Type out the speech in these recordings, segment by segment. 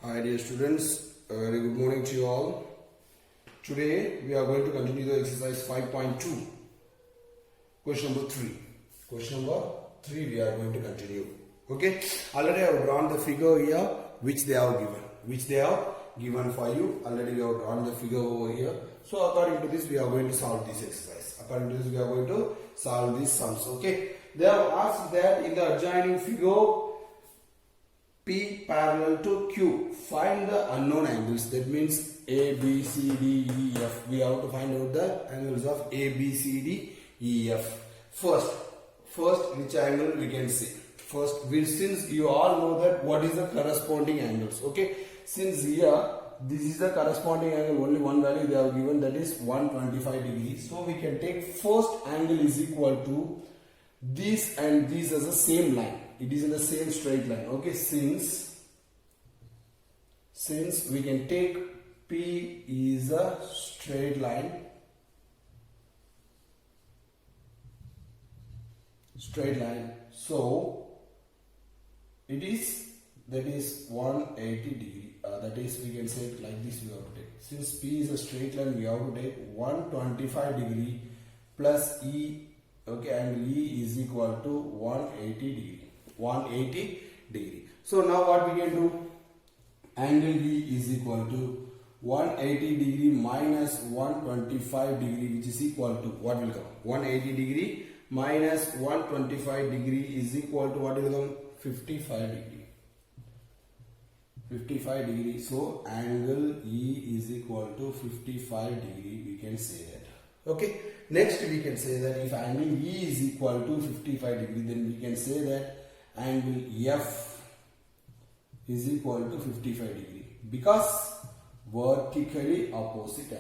Hi dear students, a very good morning to you all. Today we are going to continue the exercise 5.2, question number 3. Question number 3 we are going to continue. Okay, already I have drawn the figure here which they have given for you. Already we have drawn the figure over here. So according to this we are going to solve this exercise. According to this we are going to solve these sums. Okay, they have asked that in the adjoining figure P parallel to Q, find the unknown angles. That means A, B, C, D, E, F. We have to find out the angles of A, B, C, D, E, F. First, which angle we can see? First, since you all know that what is the corresponding angles. Okay, since here this is the corresponding angle, only one value they have given, that is 125 degrees. So we can take first angle is equal to this and this as the same line. It is in the same straight line. Okay, since we can take P is a straight line, so it is, that is 180 degree. That is, we can say it like this. We have to take, since P is a straight line, we have to take 125 degree plus E. Okay, and E is equal to 180 degree. 180 degree. So now what we can do? Angle E is equal to 180 degree minus 125 degree, which is equal to what will come? 180 degree minus 125 degree is equal to what will come? 55 degree. 55 degree. So angle E is equal to 55 degree. We can say that. Okay. Next we can say that if angle E is equal to 55 degree, then we can say that angle F is equal to 55 degree, because vertically opposite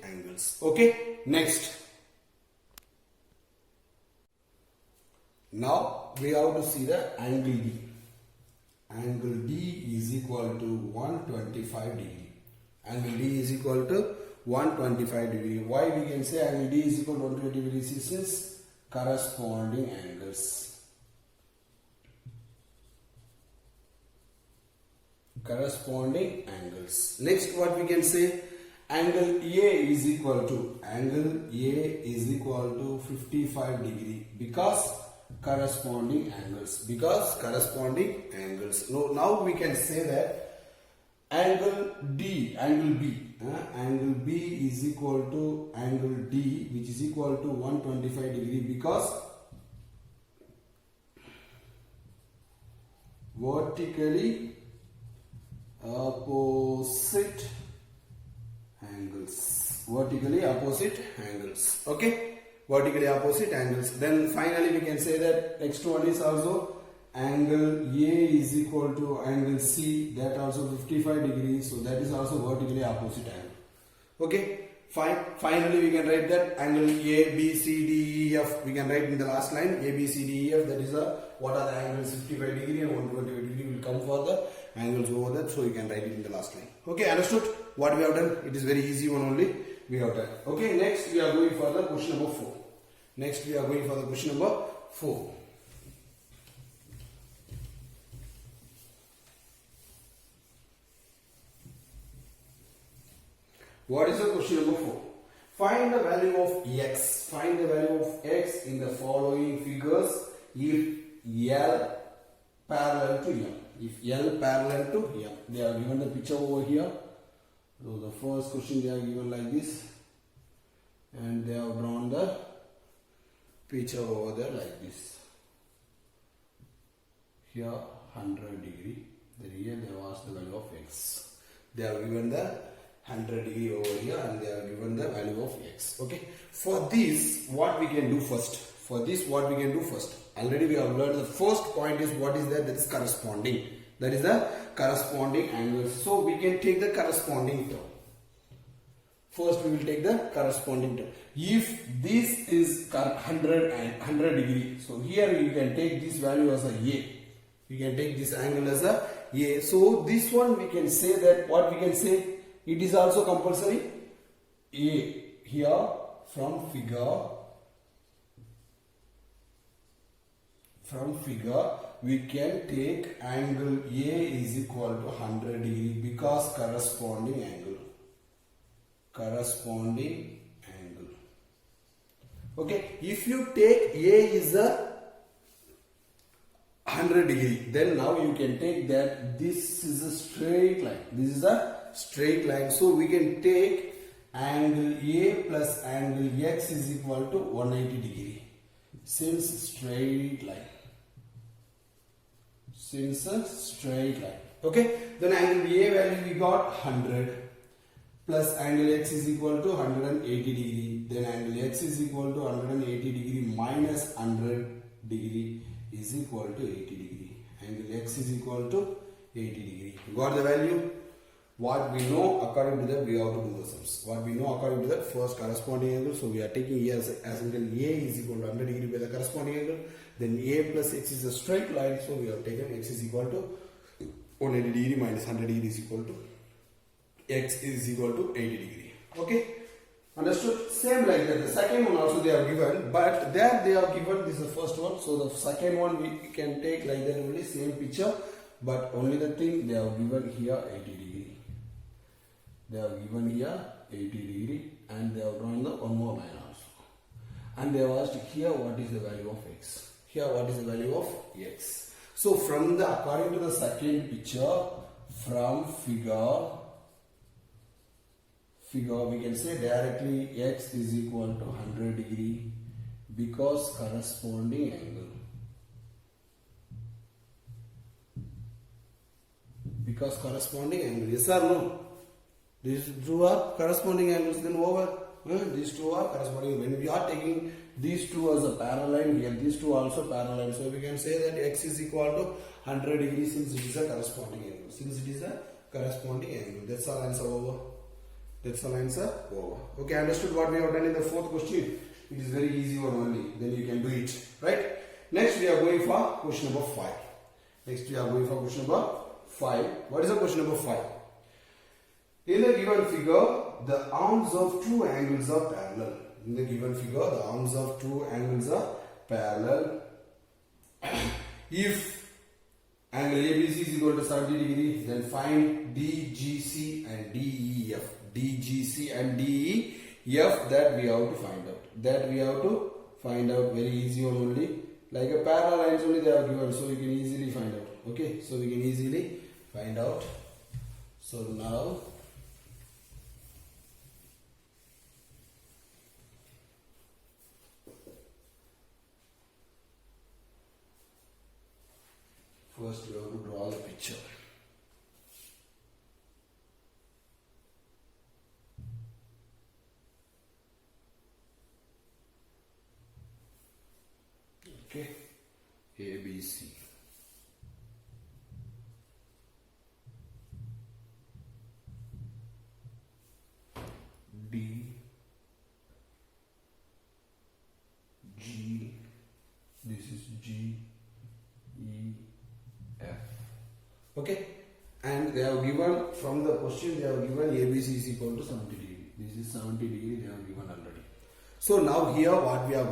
angles. Okay, next. Now we have to see the angle D. Angle D is equal to 125 degree. Angle D is equal to 125 degree. Why we can say angle D is equal to 120 degrees? Since corresponding angles. Next, what we can say? Angle A is equal to 55 degree, because corresponding angles. Now we can say that angle B is equal to angle D, which is equal to 125 degree, because vertically opposite angles. Okay, vertically opposite angles. Then finally we can say that next one is also angle A is equal to angle C, that also 55 degrees, so that is also vertically opposite angle. Okay, fine. Finally we can write that angle A, B, C, D, E, F. We can write in the last line A, B, C, D, E, F. That is what are the angles? 55 degree and 120 degree will come for the angles over that. So you can write it in the last line. Okay, understood what we have done? It is very easy one only we have done. Okay, next we are going for the question number 4. What is the question number 4? Find the value of x. Find the value of x in the following figures if L parallel to M. They are given the picture over here. So the first question they are given like this, and they have drawn the picture over there like this. Here 100 degree. Then here they have asked the value of x. They have given the 100 degree over here, and they are given the value of x. Okay, for this what we can do first? Already we have learned the first point is what is that? That is corresponding. That is the corresponding angles. So we can take the corresponding term. First we will take the corresponding term. If this is 100 degree, so here you can take this value as a A. You can take this angle as a A. So this one we can say that, what we can say? It is also compulsory. A here from figure from figure we can take angle A is equal to 100 degree because corresponding angle. Okay, if you take A is a 100 degree, then now you can take that this is a straight line. This is a straight line. So we can take angle A plus angle X is equal to 180 degree. Since straight line. Okay, then angle A value we got 100 plus angle X is equal to 180 degree. Then angle X is equal to 180 degree minus 100 degree is equal to 80 degree. Angle X is equal to 80 degree. Got the value? What we know, according to that we have to do the sums. What we know according to that, first corresponding angle. So we are taking here as angle A is equal to 100 degree by the corresponding angle. Then A plus X is a straight line. So we have taken X is equal to 180 degree minus 100 degree is equal to X is equal to 80 degree. Okay? Understood? Same like that. The second one also they have given, but there they have given, this is the first one. So the second one we can take like that only, same picture, but only the thing they have given here 80 degree. They have given here 80 degree and they have drawn the one more line also. And they have asked here what is the value of X. Here what is the value of X. So from the, according to the second picture, from figure we can say directly X is equal to 100 degree because corresponding angle. Yes or no? These two are corresponding angles, then over. These two are corresponding. When we are taking these two as a parallel line, here these two also parallel line. So we can say that X is equal to 100 degrees since it is a corresponding angle. That's our answer over. Okay, understood what we have done in the fourth question? It is very easy one only. Then you can do it. Right? Next we are going for question number 5. What is the question number 5? In the given figure, the arms of two angles are parallel. If angle ABC is equal to 70 degree, then find DGC and DEF. That we have to find out. Very easy one only. Like a parallel lines only they have given, so you can easily find out. Okay, so we can easily find out. So now first we have to draw the picture. Okay, ABC. D, G, this is G, E, F. Okay, and they have given, from the question they have given ABC is equal to 70 degree. This is 70 degree they have given already. So now here what we are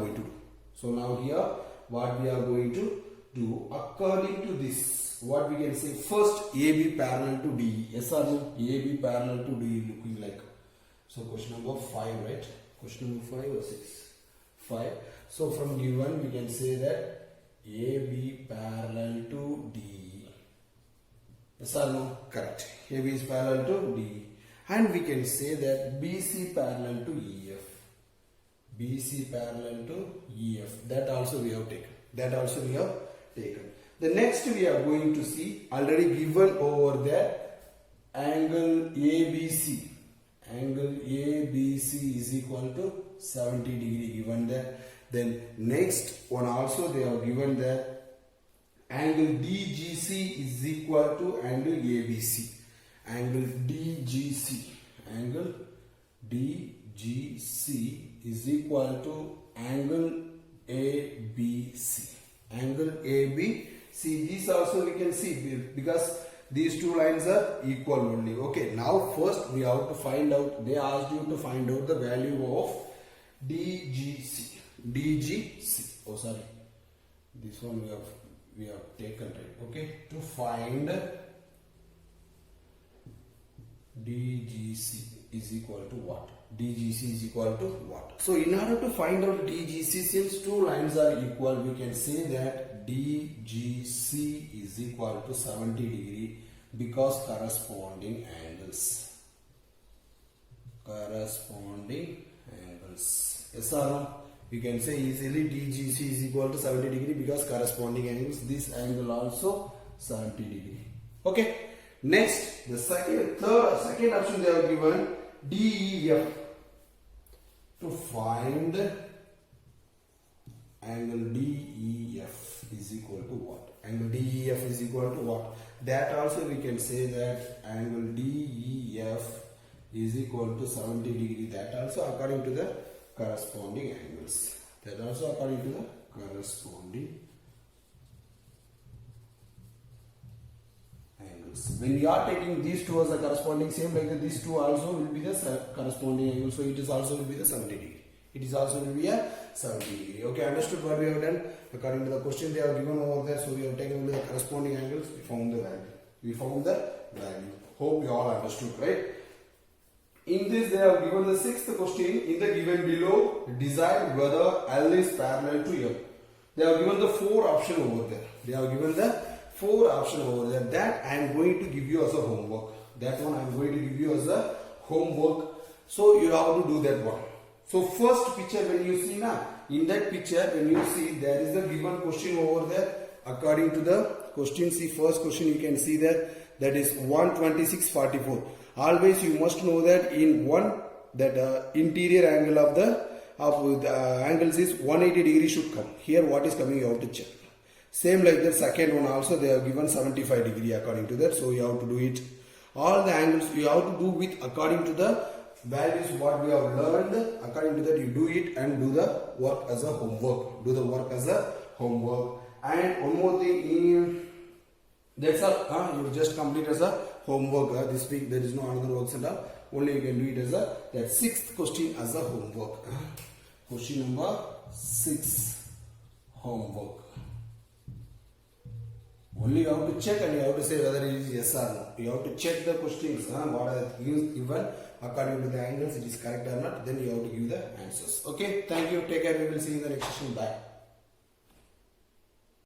going to do? According to this, what we can say, first AB parallel to DE. Yes or no? AB parallel to DE looking like. So question number 5, right? Question number 5 or 6? 5. So from given we can say that AB parallel to DE. Yes or no? Correct. AB is parallel to DE. And we can say that BC parallel to EF. That also we have taken. The next we are going to see, already given over there, angle ABC. Angle ABC is equal to 70 degree given there. Then next one also they have given there, angle DGC is equal to angle ABC. Angle DGC is equal to angle ABC. These also we can see because these two lines are equal only. Okay, now first we have to find out, they asked you to find out the value of DGC. This one we have taken, right? Okay, to find DGC is equal to what? DGC is equal to what? So in order to find out DGC, since two lines are equal, we can say that DGC is equal to 70 degree because corresponding angles. Yes or no? We can say easily DGC is equal to 70 degree because corresponding angles. This angle also 70 degree. Okay. Next, the second option they have given DEF. To find angle DEF is equal to what? Angle DEF is equal to what? That also we can say that angle DEF is equal to 70 degree. That also according to the corresponding angles. That also according to the corresponding angles. When we are taking these two as the corresponding, same like that, these two also will be the corresponding angle. So it is also will be the 70 degree. It is also will be a 70 degree. Okay, understood what we have done? According to the question they have given over there, so we have taken the corresponding angles. We found the value. Hope you all understood, right? In this, they have given the sixth question. In the given below, decide whether L is parallel to M. They have given the four option over there. That I am going to give you as a homework. That one I am going to give you as a homework. So you have to do that one. So first picture when you see now, in that picture when you see there is a given question over there. According to the question, see first question you can see that is 126.44. Always you must know that in one interior angle of the angles is 180 degree should come. Here what is coming you have to check. Same like the second one also they have given 75 degree according to that. So you have to do it. All the angles you have to do with according to the values what we have learned. According to that you do it and do the work as a homework. And one more thing, that's all. You just complete as a homework. This week there is no another works and all. Only you can do it as that sixth question as a homework. Question number 6, homework. Only you have to check and you have to say whether it is yes or no. You have to check the questions. What are given according to the angles, it is correct or not. Then you have to give the answers. Okay. Thank you. Take care. We will see you in the next session. Bye.